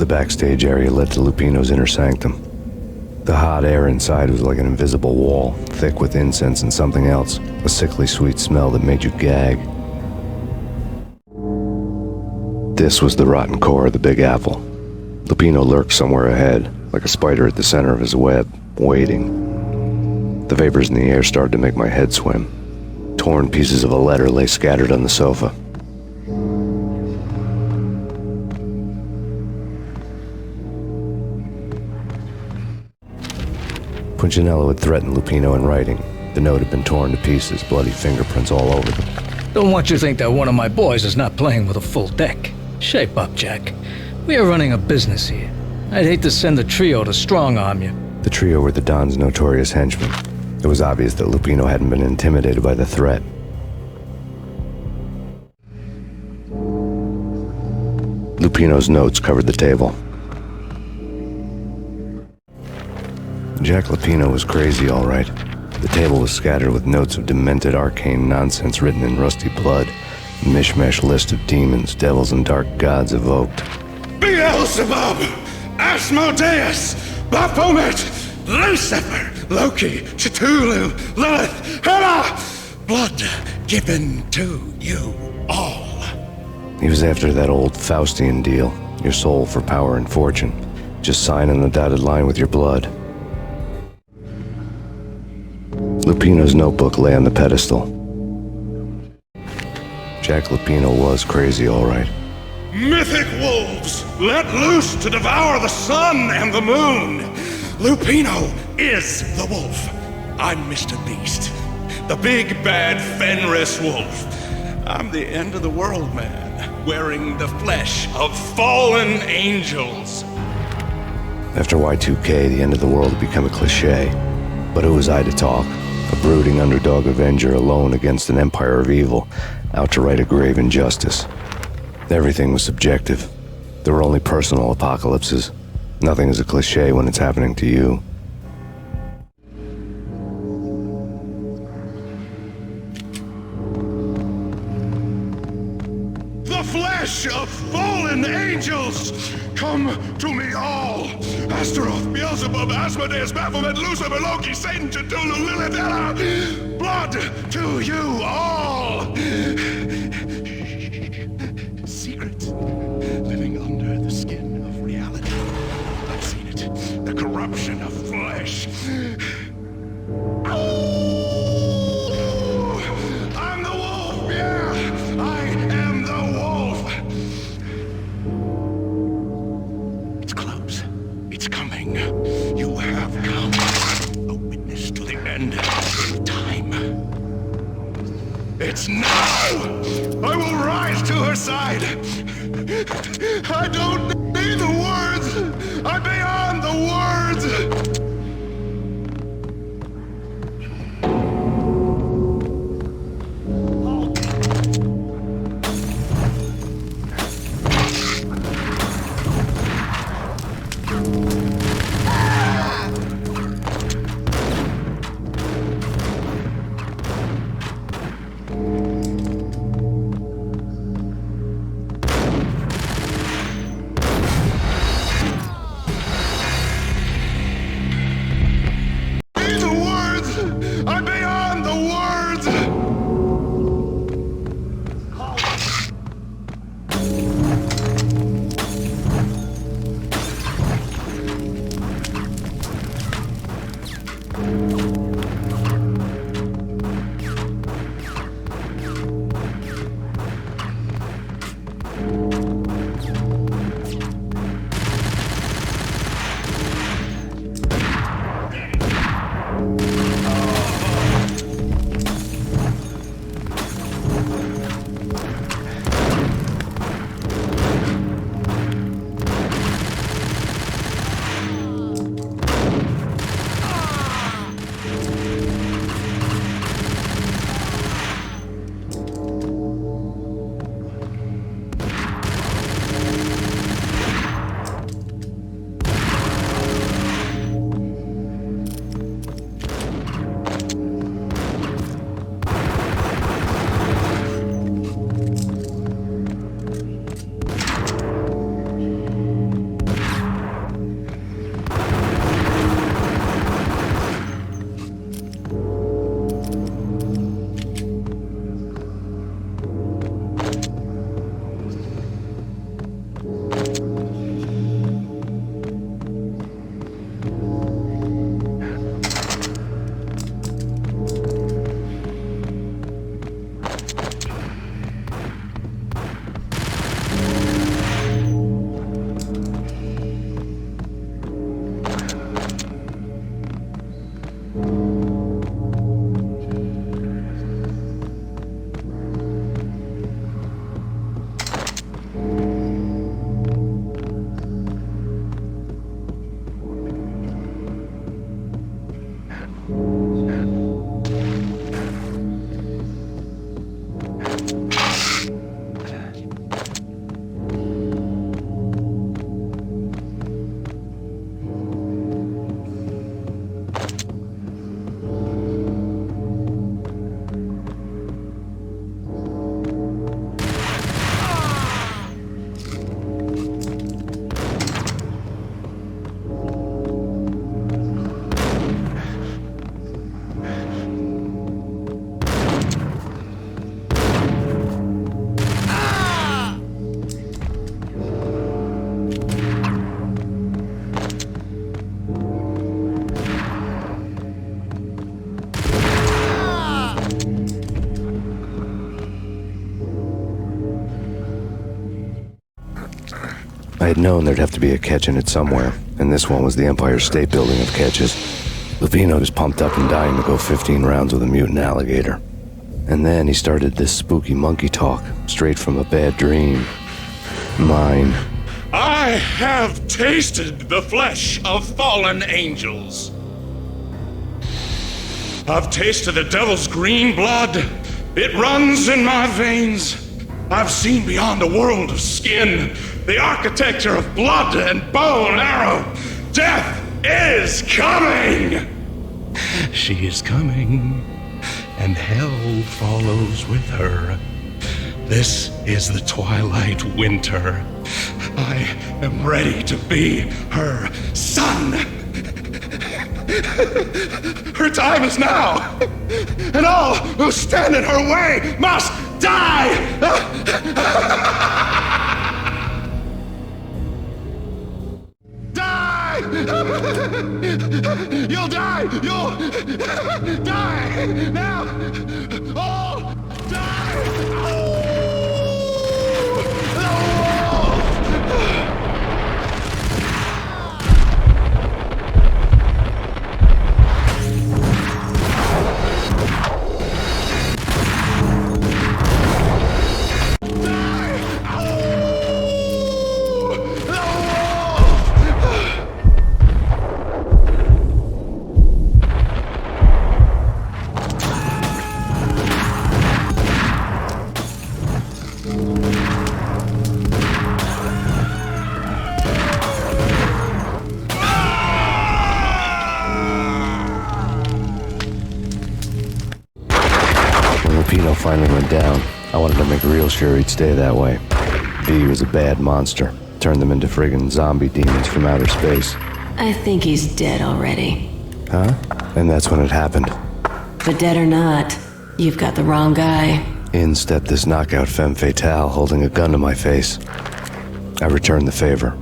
The backstage area led to Lupino's inner sanctum. The hot air inside was like an invisible wall, thick with incense and something else, a sickly sweet smell that made you gag. This was the rotten core of the Big Apple. Lupino lurked somewhere ahead, like a spider at the center of his web, waiting. The vapors in the air started to make my head swim. Torn pieces of a letter lay scattered on the sofa. Punchinello had threatened Lupino in writing. The note had been torn to pieces, bloody fingerprints all over them. Don't want you to think that one of my boys is not playing with a full deck. Shape up, Jack. We are running a business here. I'd hate to send the trio to strong-arm you. The trio were the Don's notorious henchmen. It was obvious that Lupino hadn't been intimidated by the threat. Lupino's notes covered the table. Jack Lupino was crazy, all right. The table was scattered with notes of demented arcane nonsense written in rusty blood, a mishmash list of demons, devils, and dark gods evoked. Beelzebub, Asmodeus, Baphomet, Lucifer, Loki, Cthulhu, Lilith, Hela, blood given to you all. He was after that old Faustian deal, your soul for power and fortune. Just sign on the dotted line with your blood. Lupino's notebook lay on the pedestal. Jack Lupino was crazy, all right. Mythic wolves, let loose to devour the sun and the moon. Lupino is the wolf. I'm Mr. Beast, the big bad Fenris wolf. I'm the end of the world man, wearing the flesh of fallen angels. After Y2K, the end of the world had become a cliche. But who was I to talk? A brooding underdog avenger alone against an empire of evil, out to right a grave injustice. Everything was subjective. There were only personal apocalypses. Nothing is a cliche when it's happening to you. The flesh of fallen angels! Come to me all! Astaroth, Beelzebub, Asmodeus, Baphomet, Lucifer, Loki, Satan, Cthulhu, Lilith, Hela! Blood to you all! Secret, living under the skin of reality. I've seen it. The corruption of flesh. I'm the wolf, yeah! I am the wolf! It's close. It's coming. You have come. A witness to the end of time. It's now! I will rise to her side! I don't need the words! I'm beyond the words! I had known there'd have to be a catch in it somewhere, and this one was the Empire State Building of catches. Lupino was pumped up and dying to go 15 rounds with a mutant alligator. And then he started this spooky monkey talk, straight from a bad dream. Mine. I have tasted the flesh of fallen angels. I've tasted the devil's green blood. It runs in my veins. I've seen beyond a world of skin, the architecture of blood and bow and arrow. Death is coming! She is coming, and hell follows with her. This is the twilight winter. I am ready to be her son. Her time is now, and all who stand in her way must die! Die! You'll die! You'll die! Now! All die! Lupino finally went down. I wanted to make real sure he'd stay that way. V was a bad monster. Turned them into friggin' zombie demons from outer space. I think he's dead already. Huh? And that's when it happened. But dead or not, you've got the wrong guy. In stepped this knockout femme fatale holding a gun to my face. I returned the favor.